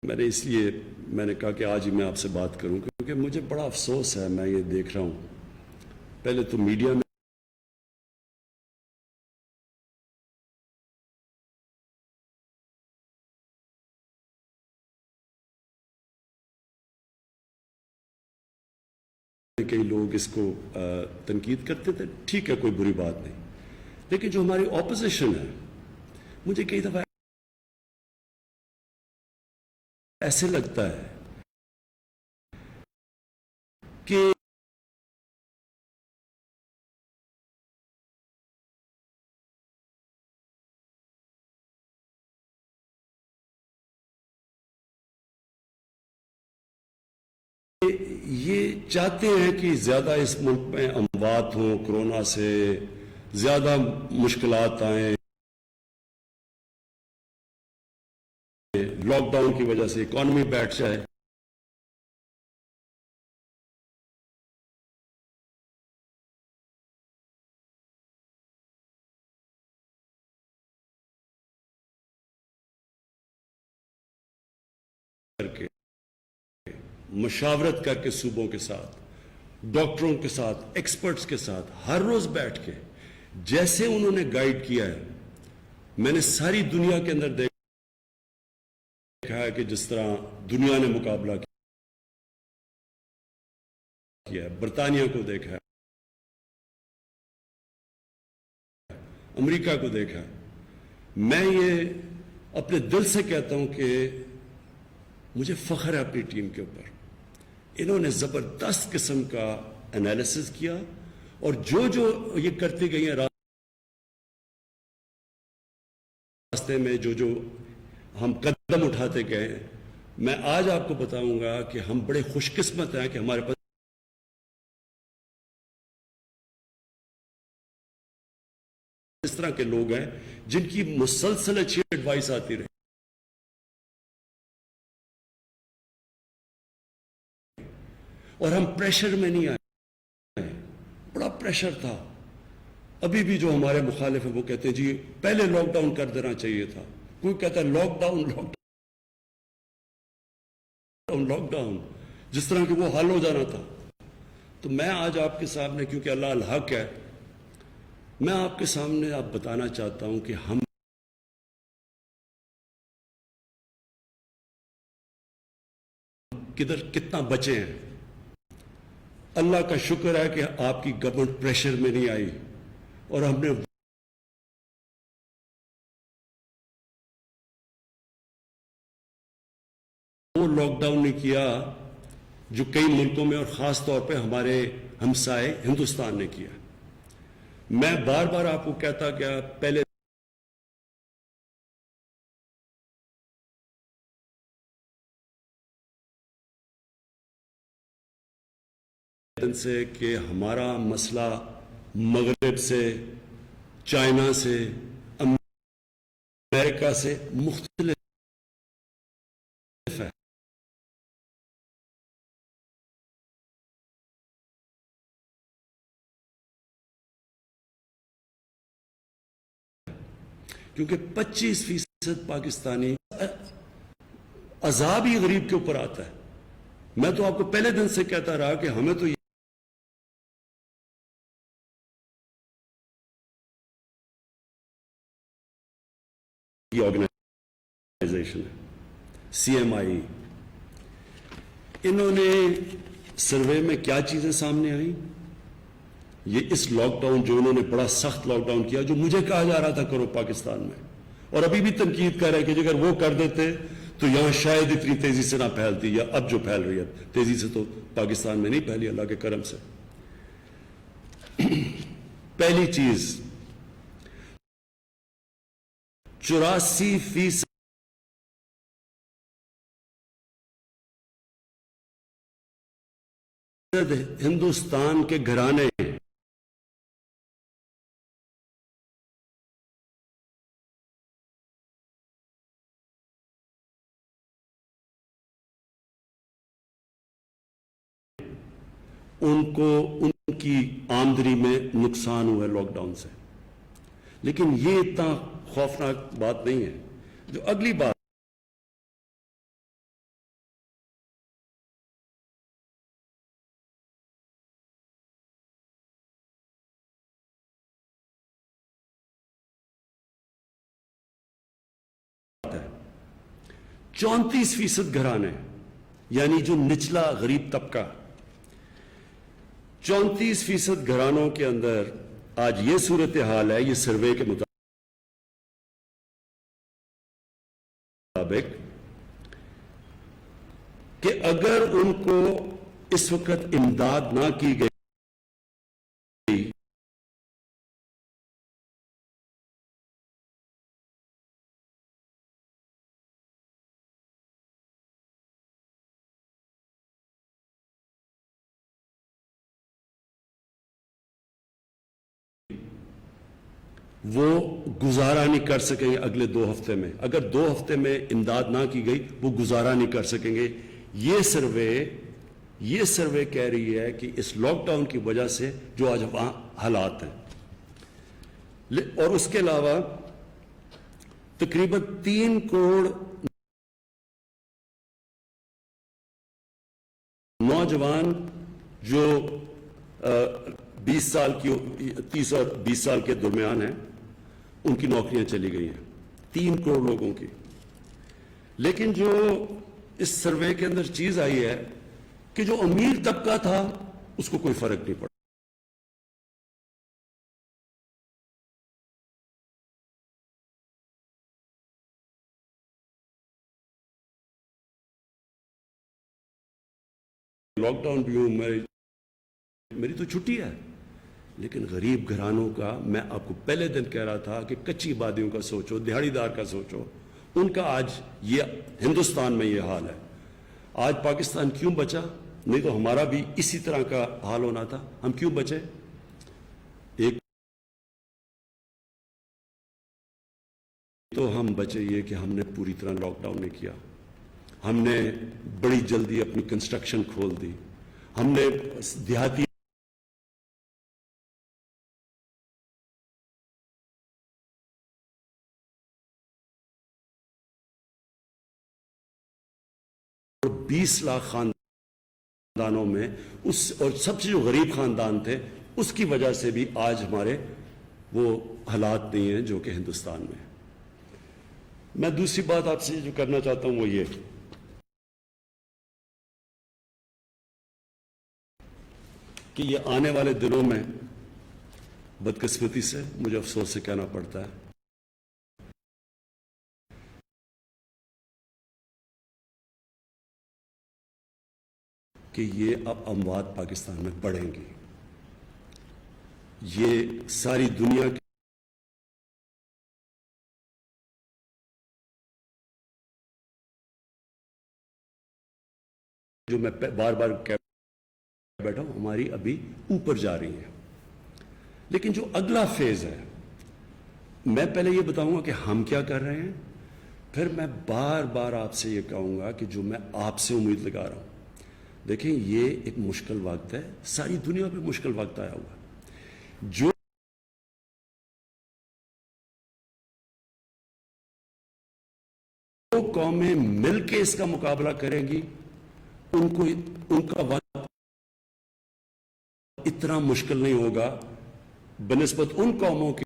میں نے اس لیے میں نے کہا کہ آج ہی میں آپ سے بات کروں، کیونکہ مجھے بڑا افسوس ہے، میں یہ دیکھ رہا ہوں پہلے تو میڈیا میں کئی لوگ اس کو تنقید کرتے تھے، ٹھیک ہے، کوئی بری بات نہیں، لیکن جو ہماری اپوزیشن ہے، مجھے کئی دفعہ ایسے لگتا ہے کہ یہ چاہتے ہیں کہ زیادہ اس ملک میں اموات ہوں، کرونا سے زیادہ مشکلات آئیں، لاک ڈاؤن کی وجہ سے اکانومی بیٹھ جائے۔ کر کے مشاورت کر کے صوبوں کے ساتھ، ڈاکٹروں کے ساتھ، ایکسپرٹس کے ساتھ ہر روز بیٹھ کے جیسے انہوں نے گائیڈ کیا ہے، میں نے ساری دنیا کے اندر دیکھا ہے کہ جس طرح دنیا نے مقابلہ کیا ہے، برطانیہ کو دیکھا ہے، امریکہ کو دیکھا ہے۔ میں یہ اپنے دل سے کہتا ہوں کہ مجھے فخر ہے اپنی ٹیم کے اوپر، انہوں نے زبردست قسم کا انالیسس کیا، اور جو یہ کرتی گئی ہیں راستے میں، جو ہم قدم اٹھاتے گئے ہیں، میں آج آپ کو بتاؤں گا کہ ہم بڑے خوش قسمت ہیں کہ ہمارے پاس اس طرح کے لوگ ہیں جن کی مسلسل اچھی ایڈوائس آتی رہی، اور ہم پریشر میں نہیں آئے۔ بڑا پریشر تھا، ابھی بھی جو ہمارے مخالف ہیں وہ کہتے ہیں جی پہلے لاک ڈاؤن کر دینا چاہیے تھا، کوئی کہتا ہے لاک ڈاؤن جس طرح کہ وہ حل ہو جانا تھا۔ تو میں آج آپ کے سامنے، کیونکہ اللہ الحق ہے، میں آپ کے سامنے آپ بتانا چاہتا ہوں کہ ہم کتنا بچے ہیں۔ اللہ کا شکر ہے کہ آپ کی گورنمنٹ پریشر میں نہیں آئی، اور ہم نے وہ لاک ڈاؤن نہیں کیا جو کئی ملکوں میں اور خاص طور پہ ہمارے ہمسائے ہندوستان نے کیا۔ میں بار بار آپ کو کہتا گیا، پہلے دن سے کہ ہمارا مسئلہ مغرب سے، چائنا سے، امریکہ سے مختلف ہے۔ کیونکہ 25% پاکستانی عذاب ہی غریب کے اوپر آتا ہے۔ میں تو آپ کو پہلے دن سے کہتا رہا کہ ہمیں تو یہ آرگنائزیشن ہے CMI، انہوں نے سروے میں کیا چیزیں سامنے آئیں، یہ اس لاک ڈاؤن جو انہوں نے بڑا سخت لاک ڈاؤن کیا، جو مجھے کہا جا رہا تھا کرو پاکستان میں، اور ابھی بھی تنقید کر رہے ہیں کہ اگر وہ کر دیتے تو یہاں شاید اتنی تیزی سے نہ پھیلتی، یا اب جو پھیل رہی ہے تیزی سے تو پاکستان میں نہیں پھیلی اللہ کے کرم سے۔ پہلی چیز، 84% ہندوستان کے گھرانے ان کی آمدنی میں نقصان ہوا ہے لاک ڈاؤن سے، لیکن یہ اتنا خوفناک بات نہیں ہے۔ جو اگلی بات ہے. 34% گھرانے یعنی جو نچلا غریب طبقہ 34% گھرانوں کے اندر آج یہ صورتحال ہے. یہ سروے کے مطابق کہ اگر ان کو اس وقت امداد نہ کی گئی وہ گزارا نہیں کر سکیں گے اگلے 2 ہفتے میں. اگر 2 ہفتے میں امداد نہ کی گئی وہ گزارا نہیں کر سکیں گے. یہ سروے کہہ رہی ہے کہ اس لاک ڈاؤن کی وجہ سے جو آج وہاں حالات ہیں. اور اس کے علاوہ تقریباً 3 کروڑ نوجوان جو 20 سال کی 30 اور 20 سال کے درمیان ہیں ان کی نوکریاں چلی گئی ہیں 3 کروڑ لوگوں کی. لیکن جو اس سروے کے اندر چیز آئی ہے کہ جو امیر طبقہ تھا اس کو کوئی فرق نہیں پڑا. لاک ڈاؤن بھی ہوں میری تو چھٹی ہے لیکن غریب گھرانوں کا میں آپ کو پہلے دن کہہ رہا تھا کہ کچی آبادیوں کا سوچو دیہڑی دار کا سوچو ان کا آج یہ ہندوستان میں یہ حال ہے. آج پاکستان کیوں بچا؟ نہیں تو ہمارا بھی اسی طرح کا حال ہونا تھا. ہم کیوں بچے؟ ایک تو ہم بچے یہ کہ ہم نے پوری طرح لاک ڈاؤن نہیں کیا. ہم نے بڑی جلدی اپنی کنسٹرکشن کھول دی. ہم نے دیہاتی اور 20 لاکھ خاندانوں میں اور سب سے جو غریب خاندان تھے اس کی وجہ سے بھی آج ہمارے وہ حالات نہیں ہیں جو کہ ہندوستان میں. میں دوسری بات آپ سے جو کرنا چاہتا ہوں وہ یہ کہ یہ آنے والے دنوں میں بدقسمتی سے مجھے افسوس سے کہنا پڑتا ہے کہ یہ اب اموات پاکستان میں بڑھیں گی. یہ ساری دنیا کی جو میں بار بار کہہ بیٹھا ہوں ہماری ابھی اوپر جا رہی ہیں. لیکن جو اگلا فیز ہے میں پہلے یہ بتاؤں گا کہ ہم کیا کر رہے ہیں پھر میں بار بار آپ سے یہ کہوں گا کہ جو میں آپ سے امید لگا رہا ہوں. دیکھیں یہ ایک مشکل وقت ہے. ساری دنیا پہ مشکل وقت آیا ہوا. جو قومیں مل کے اس کا مقابلہ کریں گی ان کا وقت اتنا مشکل نہیں ہوگا بنسبت ان قوموں کے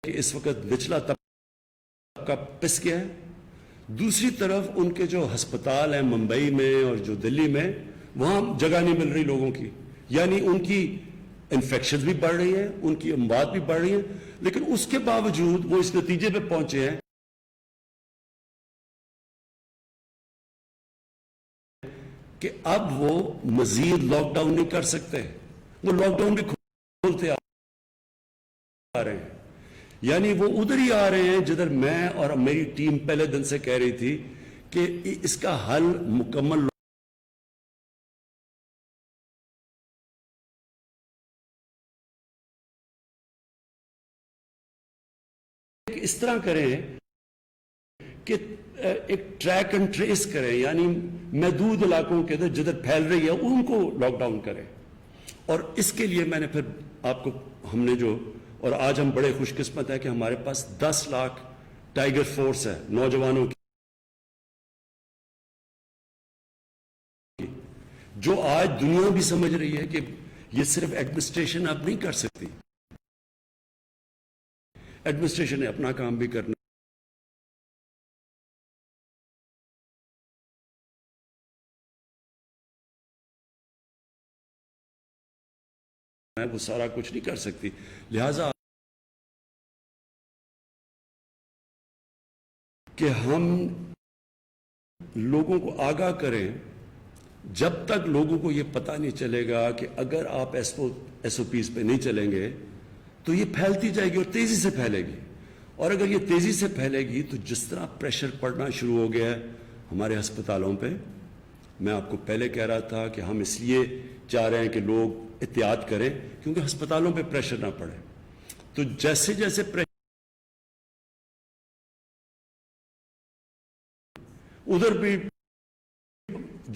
کہ اس وقت نچلا طبقہ پس گیا ہے. دوسری طرف ان کے جو ہسپتال ہیں ممبئی میں اور جو دلی میں وہاں جگہ نہیں مل رہی لوگوں کی. یعنی ان کی انفیکشن بھی بڑھ رہی ہیں ان کی اموات بھی بڑھ رہی ہیں لیکن اس کے باوجود وہ اس نتیجے پہ پہنچے ہیں کہ اب وہ مزید لاک ڈاؤن نہیں کر سکتے. وہ لاک ڈاؤن بھی کھولتے آ رہے ہیں. یعنی وہ ادھر ہی آ رہے ہیں جدھر میں اور میری ٹیم پہلے دن سے کہہ رہی تھی کہ اس کا حل مکمل اس طرح کریں کہ ایک ٹریک اینڈ ٹریس کریں. یعنی محدود علاقوں کے اندر جدھر پھیل رہی ہے ان کو لاک ڈاؤن کریں. اور اس کے لیے میں نے پھر آپ کو ہم نے جو اور آج ہم بڑے خوش قسمت ہیں کہ ہمارے پاس 10 لاکھ ٹائیگر فورس ہے نوجوانوں کی جو آج دنیا بھی سمجھ رہی ہے کہ یہ صرف ایڈمنسٹریشن اب نہیں کر سکتی. ایڈمنسٹریشن نے اپنا کام بھی کرنا ہے, وہ سارا کچھ نہیں کر سکتی. لہذا کہ ہم لوگوں کو آگاہ کریں. جب تک لوگوں کو یہ پتہ نہیں چلے گا کہ اگر آپ ایس او پیز پہ نہیں چلیں گے تو یہ پھیلتی جائے گی اور تیزی سے پھیلے گی. اور اگر یہ تیزی سے پھیلے گی تو جس طرح پریشر پڑنا شروع ہو گیا ہے ہمارے ہسپتالوں پہ, میں آپ کو پہلے کہہ رہا تھا کہ ہم اس لیے چاہ رہے ہیں کہ لوگ احتیاط کریں کیونکہ ہسپتالوں پہ پریشر نہ پڑے. تو جیسے جیسے ادھر بھی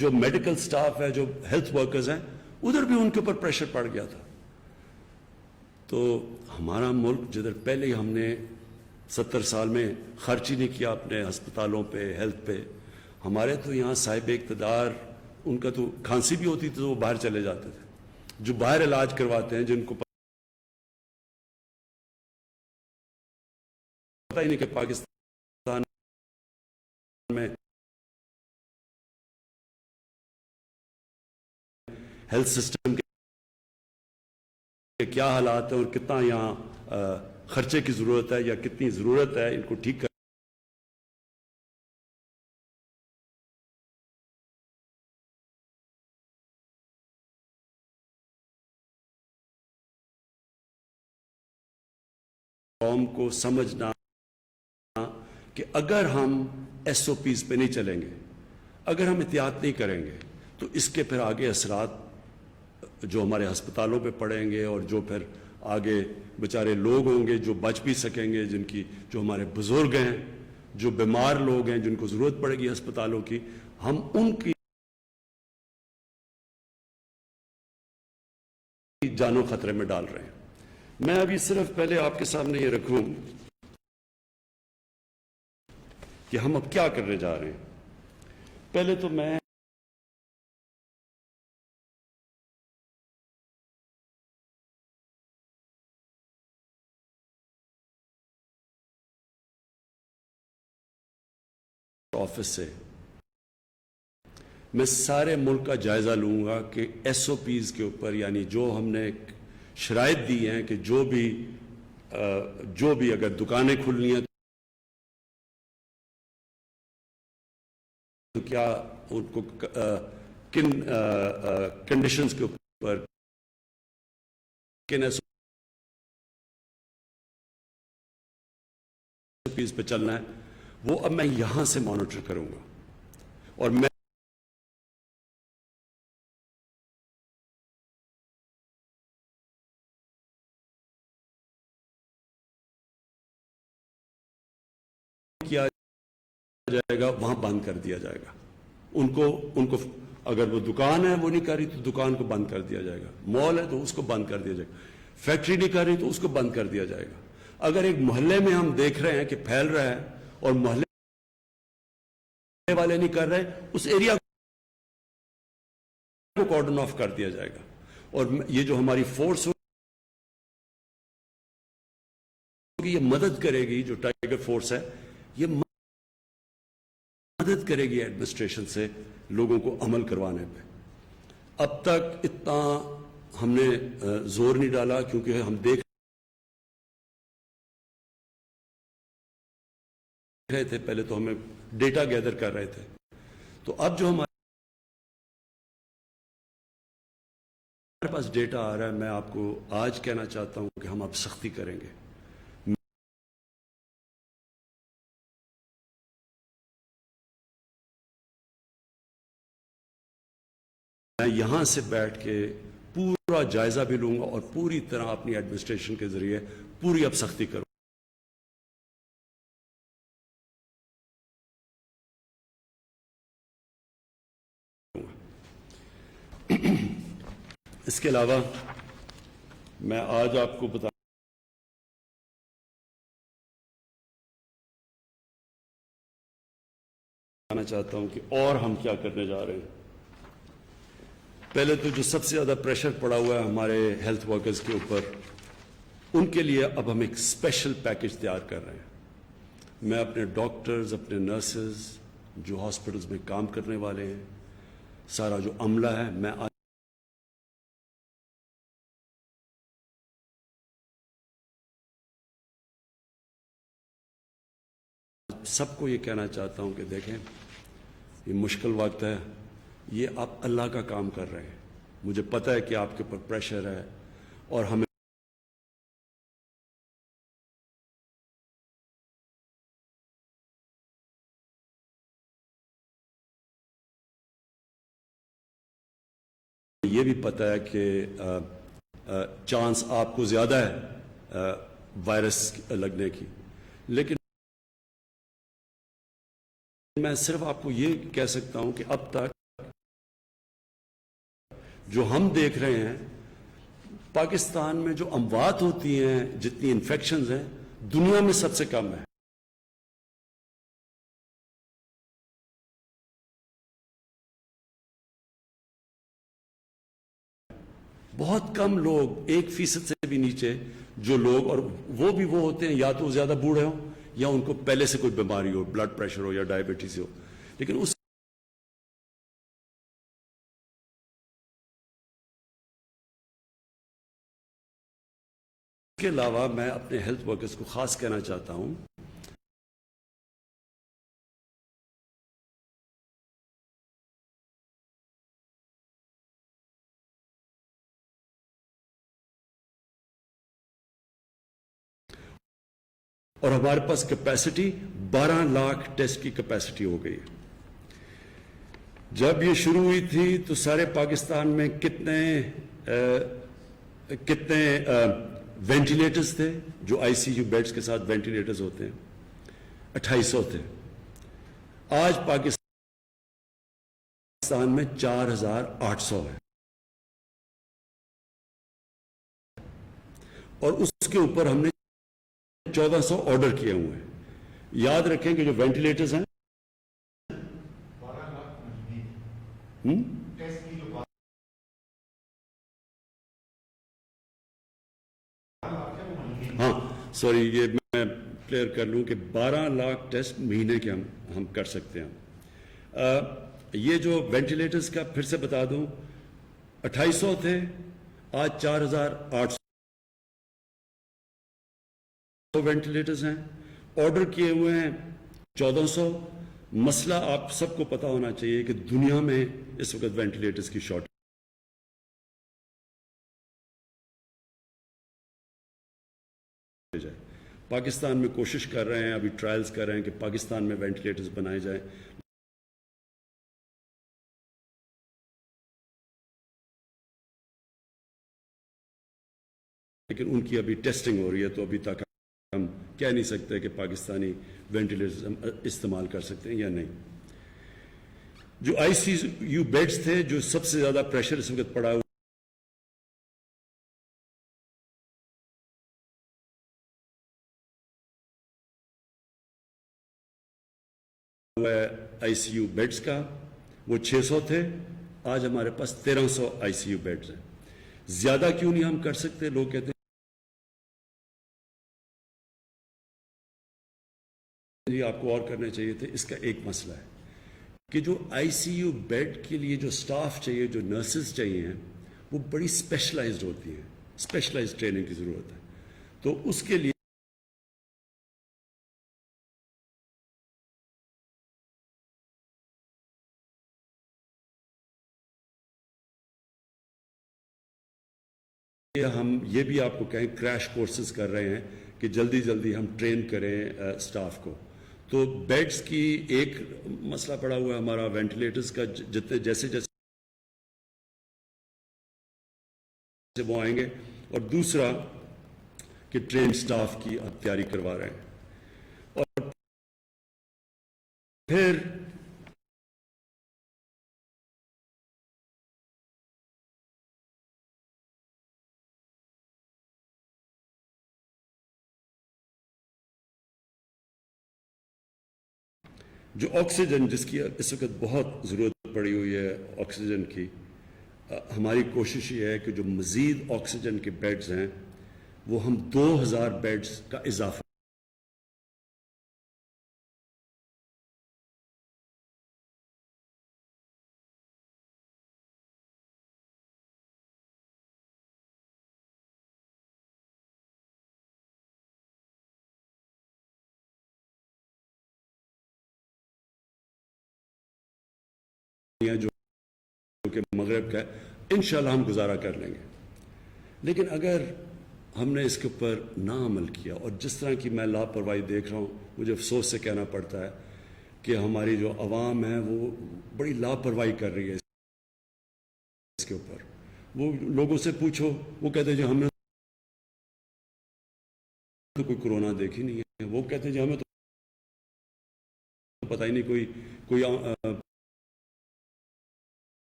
جو میڈیکل سٹاف ہے, جو ہیلتھ ورکرز ہیں, ادھر بھی ان کے اوپر پریشر پڑ گیا تھا. تو ہمارا ملک جدھر پہلے ہی ہم نے 70 سال میں خرچ ہی نہیں کیا اپنے ہسپتالوں پہ, ہیلتھ پہ. ہمارے تو یہاں صاحب اقتدار, ان کا تو کھانسی بھی ہوتی تھی تو وہ باہر چلے جاتے تھے. جو باہر علاج کرواتے ہیں, جن کو پتہ ہی نہیں کہ پاکستان میں ہیلتھ سسٹم کے کیا حالات ہیں اور کتنا یہاں خرچے کی ضرورت ہے یا کتنی ضرورت ہے ان کو ٹھیک کر. قوم کو سمجھنا کہ اگر ہم ایس او پیز پہ نہیں چلیں گے, اگر ہم احتیاط نہیں کریں گے تو اس کے پھر آگے اثرات جو ہمارے ہسپتالوں پہ پڑیں گے اور جو پھر آگے بیچارے لوگ ہوں گے جو بچ بھی سکیں گے, جن کی جو ہمارے بزرگ ہیں, جو بیمار لوگ ہیں جن کو ضرورت پڑے گی ہسپتالوں کی, ہم ان کی جانوں خطرے میں ڈال رہے ہیں. میں ابھی صرف پہلے آپ کے سامنے یہ رکھوں کہ ہم اب کیا کرنے جا رہے ہیں. پہلے تو میں آفس سے میں سارے ملک کا جائزہ لوں گا کہ ایس او پیز کے اوپر, یعنی جو ہم نے شرائط دی ہیں کہ جو بھی اگر دکانیں کھلنی ہیں تو کیا ان کو کن کنڈیشنز کے اوپر کن ایس او پیز پہ چلنا ہے, وہ اب میں یہاں سے مانیٹر کروں گا. اور میں کیا جائے گا وہاں بند کر دیا جائے گا. ان کو اگر وہ دکان ہے وہ نہیں کر رہی تو دکان کو بند کر دیا جائے گا. مال ہے تو اس کو بند کر دیا جائے گا. فیکٹری نہیں کر رہی تو اس کو بند کر دیا جائے گا. اگر ایک محلے میں ہم دیکھ رہے ہیں کہ پھیل رہا ہے اور محلے والے نہیں کر رہے, اس ایریا کو کارڈن آف کر دیا جائے گا. اور یہ جو ہماری فورس ہوگی یہ مدد کرے گی, جو ٹائیگر فورس ہے یہ مدد کرے گی ایڈمنسٹریشن سے لوگوں کو عمل کروانے پہ. اب تک اتنا ہم نے زور نہیں ڈالا کیونکہ ہم دیکھ رہے تھے, پہلے تو ہمیں ڈیٹا گیدر کر رہے تھے. تو اب جو ہمارے پاس ڈیٹا آ رہا ہے, میں آپ کو آج کہنا چاہتا ہوں کہ ہم اب سختی کریں گے. میں یہاں سے بیٹھ کے پورا جائزہ بھی لوں گا اور پوری طرح اپنی ایڈمنسٹریشن کے ذریعے پوری اب سختی کروں. اس کے علاوہ میں آج آپ کو بتانا چاہتا ہوں کہ اور ہم کیا کرنے جا رہے ہیں. پہلے تو جو سب سے زیادہ پریشر پڑا ہوا ہے ہمارے ہیلتھ ورکرز کے اوپر، ان کے لیے اب ہم ایک اسپیشل پیکج تیار کر رہے ہیں۔ میں اپنے ڈاکٹرز، اپنے نرسز جو ہاسپٹلز میں کام کرنے والے ہیں، سارا جو عملہ ہے، میں سب کو یہ کہنا چاہتا ہوں کہ دیکھیں، یہ مشکل وقت ہے، یہ آپ اللہ کا کام کر رہے ہیں۔ مجھے پتہ ہے کہ آپ کے اوپر پریشر ہے، اور ہمیں یہ بھی پتہ ہے کہ چانس آپ کو زیادہ ہے وائرس لگنے کی، لیکن میں صرف آپ کو یہ کہہ سکتا ہوں کہ اب تک جو ہم دیکھ رہے ہیں، پاکستان میں جو اموات ہوتی ہیں، جتنی انفیکشنز ہیں، دنیا میں سب سے کم ہے۔ بہت کم لوگ، 1% سے بھی نیچے جو لوگ، اور وہ بھی وہ ہوتے ہیں یا تو زیادہ بوڑھے ہوں یا ان کو پہلے سے کوئی بیماری ہو، بلڈ پریشر ہو یا ڈائبٹیز ہو، لیکن اس کے علاوہ میں اپنے ہیلتھ ورکرز کو خاص کہنا چاہتا ہوں اور ہمارے پاس کیپیسٹی 12 لاکھ ٹیسٹ کی کیپیسٹی ہو گئی ہے۔ جب یہ شروع ہوئی تھی تو سارے پاکستان میں کتنے وینٹیلیٹرز تھے، جو آئی سی یو بیڈز کے ساتھ وینٹیلیٹرز ہوتے ہیں؟ 2800 تھے۔ آج پاکستان میں 4800 ہے، اور اس کے اوپر ہم نے 1400 آرڈر کیے ہوئے ہیں۔ یاد رکھیں کہ جو وینٹیلیٹرز ہیں، ہاں سوری، یہ میں کلیئر کر لوں کہ 12 لاکھ ٹیسٹ مہینے کے ہم کر سکتے ہیں۔ یہ جو وینٹیلیٹرز کا پھر سے بتا دوں، 2800 تھے، آج 4800 وینٹیلیٹرز ہیں، آرڈر کیے ہوئے ہیں 1400۔ مسئلہ آپ سب کو پتا ہونا چاہیے کہ دنیا میں اس وقت وینٹیلیٹرز کی شارٹ جائے۔ پاکستان میں کوشش کر رہے ہیں، ابھی ٹرائلز کر رہے ہیں کہ پاکستان میں وینٹیلیٹرز بنائے جائیں، لیکن ان کی ابھی ٹیسٹنگ ہو رہی ہے، تو ابھی تک ہم کہہ نہیں سکتے کہ پاکستانی وینٹیلیٹرز استعمال کر سکتے ہیں یا نہیں۔ جو آئی سی یو بیڈز تھے، جو سب سے زیادہ پریشر اس وقت پڑا ہوا آئی سی یو بیڈز کا، وہ 600 تھے، آج ہمارے پاس 1300 آئی سی یو بیڈز ہیں۔ زیادہ کیوں نہیں ہم کر سکتے؟ لوگ کہتے ہیں جی آپ کو اور کرنے چاہیے تھے۔ اس کا ایک مسئلہ ہے کہ جو آئی سی یو بیڈ کے لیے جو سٹاف چاہیے، جو نرسز چاہیے ہیں، وہ بڑی اسپیشلائزڈ ہوتی ہیں، اسپیشلائزڈ ٹریننگ کی ضرورت ہے۔ تو اس کے لیے ہم یہ بھی آپ کو کہیں کریش کورسز کر رہے ہیں کہ جلدی جلدی ہم ٹرین کریں سٹاف کو۔ تو بیڈز کی ایک مسئلہ پڑا ہوا ہے ہمارا، وینٹیلیٹرز کا جیسے جیسے وہ آئیں گے، اور دوسرا کہ ٹرین سٹاف کی آپ تیاری کروا رہے ہیں۔ اور پھر جو آکسیجن، جس کی اس وقت بہت ضرورت پڑی ہوئی ہے آکسیجن کی، ہماری کوشش یہ ہے کہ جو مزید آکسیجن کے بیڈز ہیں وہ ہم 2000 بیڈز کا اضافہ جو کہ مغرب کا ہے انشاءاللہ ہم گزارا کر لیں گے. لیکن اگر ہم نے اس کے اوپر نہ عمل کیا اور جس طرح کی میں لاپرواہی دیکھ رہا ہوں, مجھے افسوس سے کہنا پڑتا ہے کہ ہماری جو عوام ہے وہ بڑی لاپرواہی کر رہی ہے اس کے اوپر. وہ لوگوں سے پوچھو, وہ کہتے ہیں جو ہم نے تو کوئی کورونا دیکھی نہیں ہے. وہ کہتے ہیں جو ہمیں تو پتہ ہی نہیں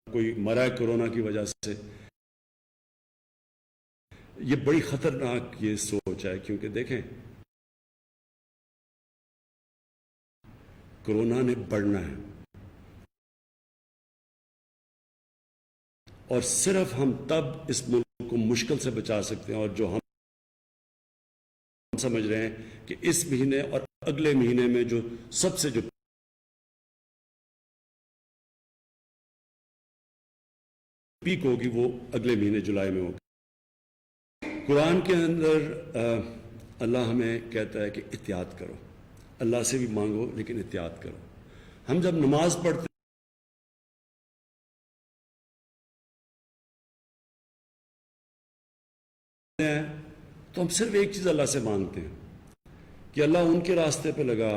کوئی مرا ہے کورونا کی وجہ سے. یہ بڑی خطرناک یہ سوچ ہے, کیونکہ دیکھیں کورونا نے بڑھنا ہے اور صرف ہم تب اس ملک کو مشکل سے بچا سکتے ہیں, اور جو ہم سمجھ رہے ہیں کہ اس مہینے اور اگلے مہینے میں جو سب سے جو پیک ہوگی وہ اگلے مہینے جولائی میں ہوگی. قرآن کے اندر اللہ ہمیں کہتا ہے کہ احتیاط کرو, اللہ سے بھی مانگو لیکن احتیاط کرو. ہم جب نماز پڑھتے ہیں تو ہم صرف ایک چیز اللہ سے مانگتے ہیں کہ اللہ ان کے راستے پہ لگا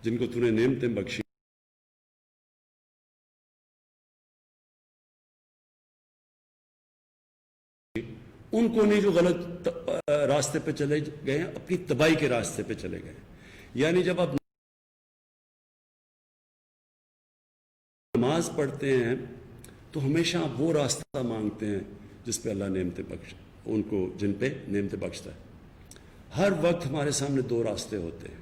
جن کو تو نے نعمتیں بخشی, ان کو نہیں جو غلط راستے پہ چلے گئے ہیں, اپنی تباہی کے راستے پہ چلے گئے. یعنی جب آپ نماز پڑھتے ہیں تو ہمیشہ آپ وہ راستہ مانگتے ہیں جس پہ اللہ نعمتیں بخشے, ان کو جن پہ نعمتیں بخشتا ہے. ہر وقت ہمارے سامنے دو راستے ہوتے ہیں,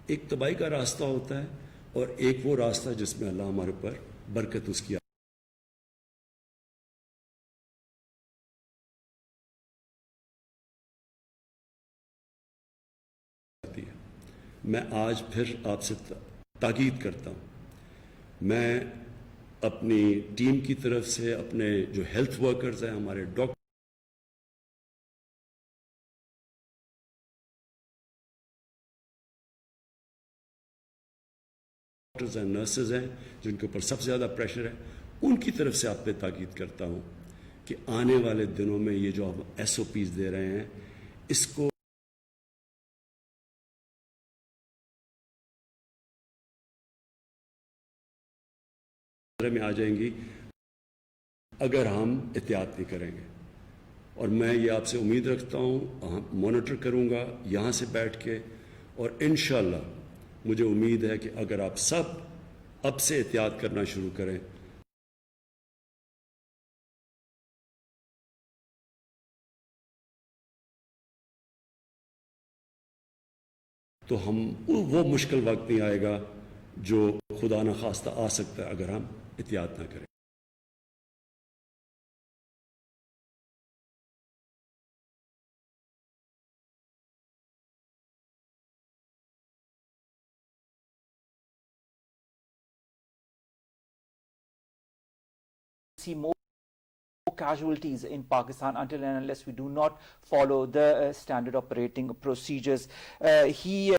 ایک تباہی کا راستہ ہوتا ہے اور ایک وہ راستہ جس میں اللہ ہمارے اوپر برکت اس کی آتی ہے. میں آج پھر آپ سے تاکید کرتا ہوں, میں اپنی ٹیم کی طرف سے اپنے جو ہیلتھ ورکرز ہیں, ہمارے ڈاکٹر ہیں, نرسز ہیں جن کے اوپر سب سے زیادہ پریشر ہے, ان کی طرف سے آپ پہ تاکید کرتا ہوں کہ آنے والے دنوں میں یہ جو ہم ایس او پیز دے رہے ہیں اس کو میں آ جائیں گی اگر ہم احتیاط نہیں کریں گے. اور میں یہ آپ سے امید رکھتا ہوں, مانیٹر کروں گا یہاں سے بیٹھ کے, اور انشاءاللہ مجھے امید ہے کہ اگر آپ سب اب سے احتیاط کرنا شروع کریں تو ہم وہ مشکل وقت نہیں آئے گا جو خدا نخواستہ آ سکتا ہے اگر ہم احتیاط نہ کریں. See more casualties in Pakistan until and unless we do not follow the standard operating procedures. He